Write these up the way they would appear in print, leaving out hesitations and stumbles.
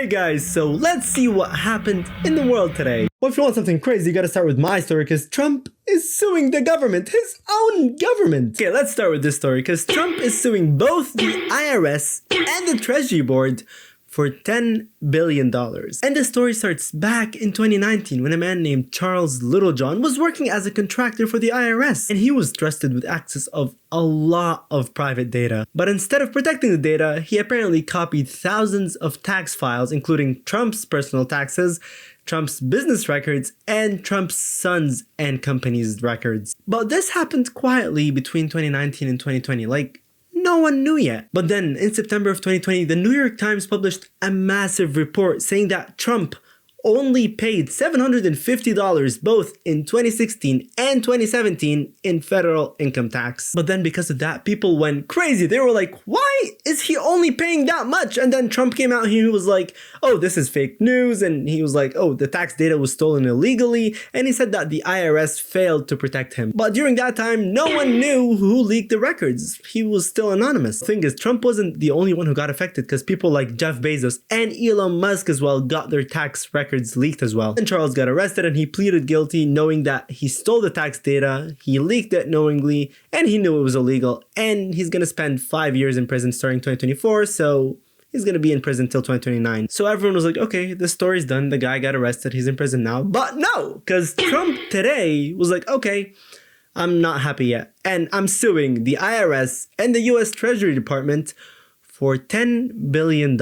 Hey guys, so let's see what happened in the world today. Well, if you want something crazy, you gotta start with my story because Trump is suing the government, his own government. Okay, let's start with this story because Trump is suing both the IRS and the Treasury Board for $10 billion. And the story starts back in 2019 when a man named Charles Littlejohn was working as a contractor for the IRS, and he was trusted with access of a lot of private data. But instead of protecting the data, he apparently copied thousands of tax files, including Trump's personal taxes, Trump's business records, and Trump's sons and companies' records. But this happened quietly between 2019 and 2020, like no one knew yet. But then in September of 2020, the New York Times published a massive report saying that Trump only paid $750 both in 2016 and 2017 in federal income tax. But then because of that, people went crazy. They were like, why is he only paying that much? And then Trump came out and he was like, oh, this is fake news. And he was like, oh, the tax data was stolen illegally. And he said that the IRS failed to protect him. But during that time, no one knew who leaked the records. He was still anonymous. The thing is, Trump wasn't the only one who got affected because people like Jeff Bezos and Elon Musk as well got their tax records leaked as well. And Charles got arrested and he pleaded guilty knowing that he stole the tax data, he leaked it knowingly, and he knew it was illegal. And he's gonna spend 5 years in prison starting 2024, so he's gonna be in prison till 2029. So everyone was like, okay, the story's done, the guy got arrested, he's in prison now. But no, because Trump today was like, okay, I'm not happy yet. And I'm suing the IRS and the US Treasury Department for $10 billion.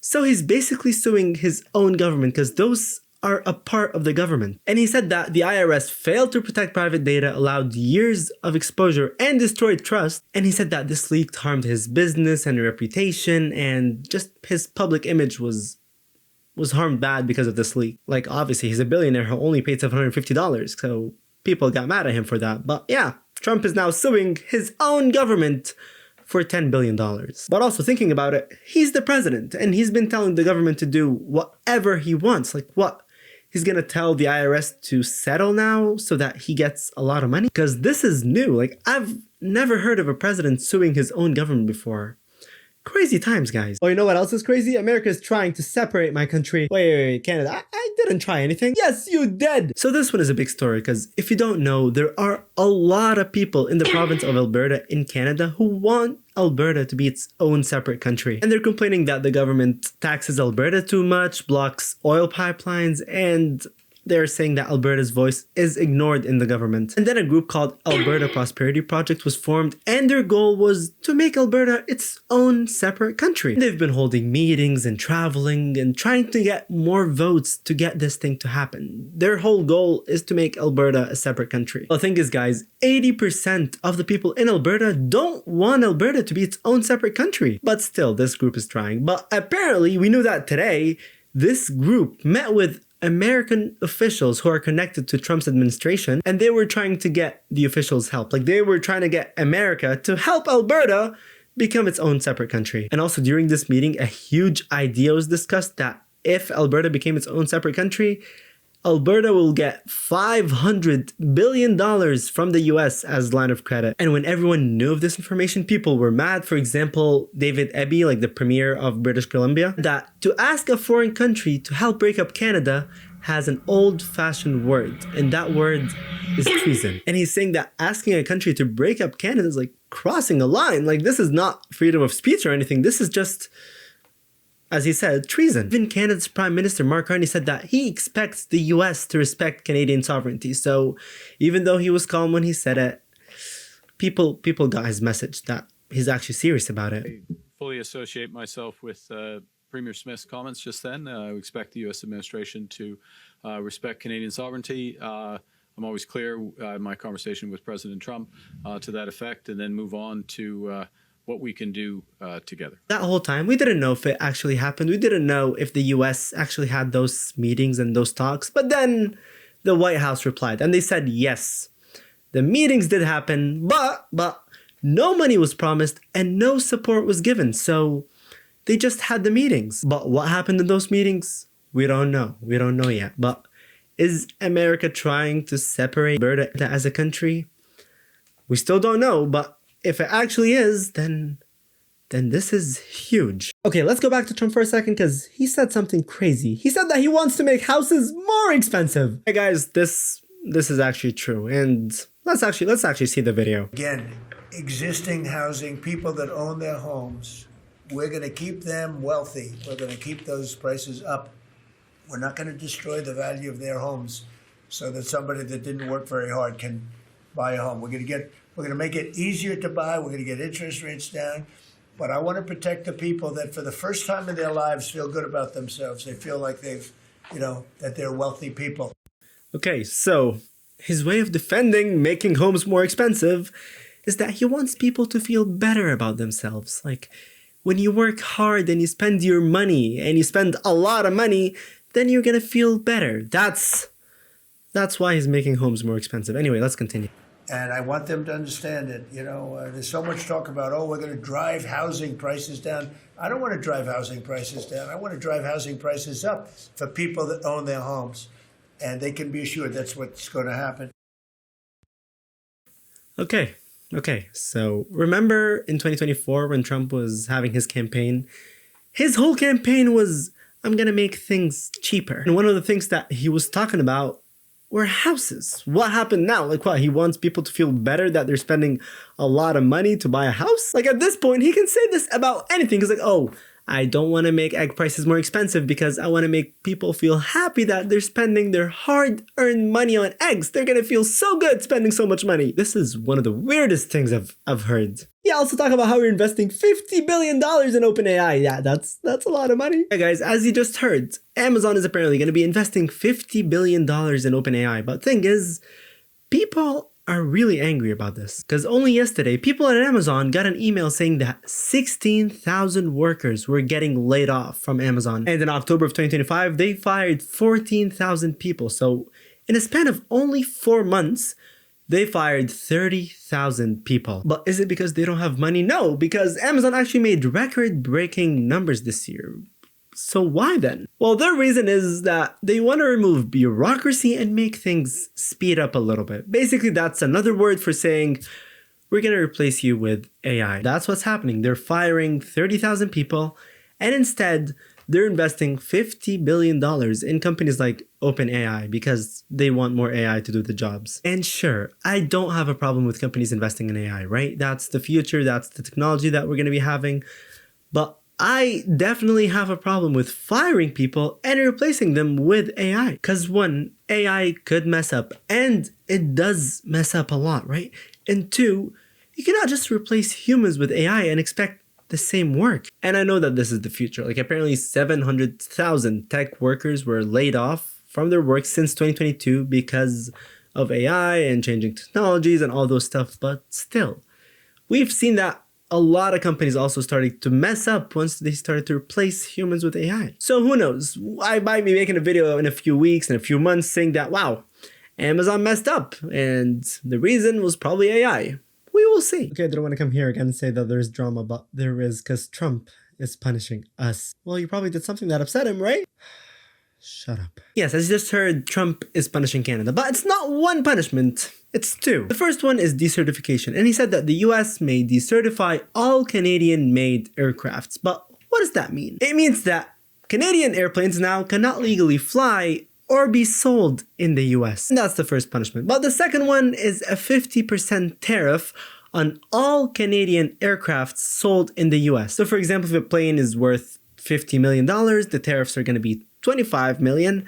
So he's basically suing his own government because those are a part of the government. And he said that the IRS failed to protect private data, allowed years of exposure, and destroyed trust. And he said that this leak harmed his business and reputation, and just his public image was harmed bad because of this leak. Like, obviously, he's a billionaire who only paid $750, so people got mad at him for that. But yeah, Trump is now suing his own government for $10 billion. But also thinking about it, he's the president and he's been telling the government to do whatever he wants. Like what? He's gonna tell the IRS to settle now so that he gets a lot of money? Because this is new. Like I've never heard of a president suing his own government before. Crazy times, guys. Oh, you know what else is crazy? America is trying to separate my country. Wait, Canada. I didn't try anything. Yes, you did. So this one is a big story because if you don't know, there are a lot of people in the province of Alberta in Canada who want Alberta to be its own separate country. And they're complaining that the government taxes Alberta too much, blocks oil pipelines, and they're saying that Alberta's voice is ignored in the government. And then a group called Alberta Prosperity Project was formed, and their goal was to make Alberta its own separate country. They've been holding meetings and traveling and trying to get more votes to get this thing to happen. Their whole goal is to make Alberta a separate country. The thing is, guys, 80% of the people in Alberta don't want Alberta to be its own separate country. But still, this group is trying. But apparently, we knew that today, this group met with American officials who are connected to Trump's administration, and they were trying to get the officials' help. Like they were trying to get America to help Alberta become its own separate country. And also during this meeting, a huge idea was discussed that if Alberta became its own separate country, Alberta will get $500 billion from the US as line of credit. And when everyone knew of this information, people were mad. For example, David Eby, like the premier of British Columbia, that to ask a foreign country to help break up Canada has an old-fashioned word, and that word is treason. And he's saying that asking a country to break up Canada is like crossing a line. Like this is not freedom of speech or anything. This is just, as he said, treason. Even Canada's Prime Minister Mark Carney said that he expects the US to respect Canadian sovereignty. So even though he was calm when he said it, people got his message that he's actually serious about it. I fully associate myself with Premier Smith's comments just then. I expect the US administration to respect Canadian sovereignty. I'm always clear in my conversation with President Trump to that effect, and then move on to what we can do together. That whole time, we didn't know if it actually happened. We didn't know if the US actually had those meetings and those talks. But then the White House replied and they said, yes, the meetings did happen, but no money was promised and no support was given. So they just had the meetings. But what happened in those meetings? We don't know. We don't know yet. But is America trying to separate Alberta as a country? We still don't know, but if it actually is, then then this is huge. Okay, let's go back to Trump for a second because he said something crazy. He said that he wants to make houses more expensive. Hey guys, this is actually true, and let's actually see the video. Again, existing housing, people that own their homes, we're going to keep them wealthy. We're going to keep those prices up. We're not going to destroy the value of their homes so that somebody that didn't work very hard can buy a home. We're going to make it easier to buy. We're going to get interest rates down. But I want to protect the people that for the first time in their lives feel good about themselves. They feel like that they're wealthy people. Okay, so his way of defending making homes more expensive is that he wants people to feel better about themselves. Like, when you work hard and you spend your money, and you spend a lot of money, then you're gonna feel better. That's why he's making homes more expensive. Anyway, let's continue. And I want them to understand it. There's so much talk about, we're going to drive housing prices down. I don't want to drive housing prices down. I want to drive housing prices up for people that own their homes. And they can be assured that's what's going to happen. Okay. So remember in 2024 when Trump was having his campaign? His whole campaign was, I'm going to make things cheaper. And one of the things that he was talking about were houses. What happened now? Like what? He wants people to feel better that they're spending a lot of money to buy a house? Like at this point, he can say this about anything. He's like, oh, I don't want to make egg prices more expensive because I want to make people feel happy that they're spending their hard-earned money on eggs. They're going to feel so good spending so much money. This is one of the weirdest things I've heard. Yeah, also talk about how we're investing $50 billion in OpenAI. Yeah, that's a lot of money. Hey guys, as you just heard, Amazon is apparently going to be investing $50 billion in OpenAI. But thing is, people are really angry about this. Because only yesterday, people at Amazon got an email saying that 16,000 workers were getting laid off from Amazon. And in October of 2025, they fired 14,000 people. So in a span of only 4 months, they fired 30,000 people. But is it because they don't have money? No, because Amazon actually made record-breaking numbers this year. So why then? Well, their reason is that they want to remove bureaucracy and make things speed up a little bit. Basically, that's another word for saying, we're going to replace you with AI. That's what's happening. They're firing 30,000 people, and instead, they're investing $50 billion in companies like OpenAI because they want more AI to do the jobs. And sure, I don't have a problem with companies investing in AI, right? That's the future, that's the technology that we're going to be having. But I definitely have a problem with firing people and replacing them with AI. Because one, AI could mess up, and it does mess up a lot, right? And two, you cannot just replace humans with AI and expect the same work. And I know that this is the future. Like apparently 700,000 tech workers were laid off from their work since 2022 because of AI and changing technologies and all those stuff. But still, we've seen that a lot of companies also started to mess up once they started to replace humans with AI. So who knows? I might be making a video in a few weeks, in a few months, saying that, wow, Amazon messed up, and the reason was probably AI. We will see. Okay, I don't want to come here again and say that there's drama, but there is, because Trump is punishing us. Well, you probably did something that upset him, right? Shut up. Yes, as you just heard, Trump is punishing Canada, but it's not one punishment. It's two. The first one is decertification, and he said that the US may decertify all Canadian-made aircrafts. But what does that mean? It means that Canadian airplanes now cannot legally fly or be sold in the US. And that's the first punishment. But the second one is a 50% tariff on all Canadian aircrafts sold in the US. So for example, if a plane is worth $50 million, the tariffs are going to be $25 million,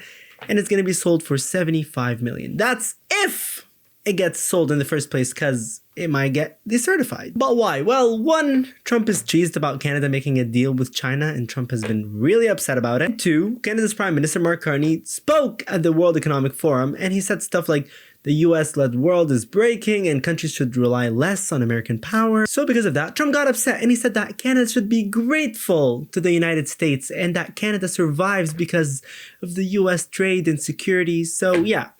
and it's going to be sold for $75 million. That's if it gets sold in the first place, because it might get decertified. But why? Well, one, Trump is cheesed about Canada making a deal with China, and Trump has been really upset about it. Two, Canada's Prime Minister Mark Carney spoke at the World Economic Forum, and he said stuff like, the US-led world is breaking and countries should rely less on American power. So because of that, Trump got upset and he said that Canada should be grateful to the United States and that Canada survives because of the US trade and security. So yeah,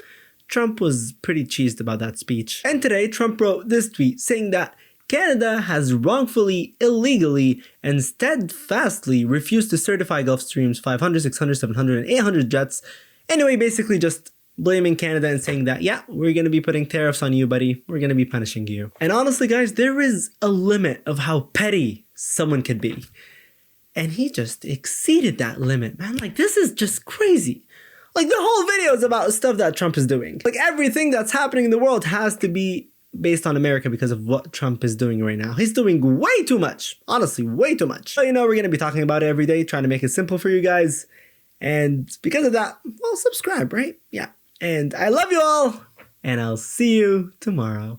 Trump was pretty cheesed about that speech. And today, Trump wrote this tweet saying that Canada has wrongfully, illegally, and steadfastly refused to certify Gulfstream's 500, 600, 700, and 800 jets. Anyway, basically just blaming Canada and saying that, yeah, we're going to be putting tariffs on you, buddy. We're going to be punishing you. And honestly, guys, there is a limit of how petty someone could be. And he just exceeded that limit, man. Like, this is just crazy. Like, the whole video is about stuff that Trump is doing. Like, everything that's happening in the world has to be based on America because of what Trump is doing right now. He's doing way too much. Honestly, way too much. But, you know, we're going to be talking about it every day, trying to make it simple for you guys. And because of that, well, subscribe, right? Yeah. And I love you all. And I'll see you tomorrow.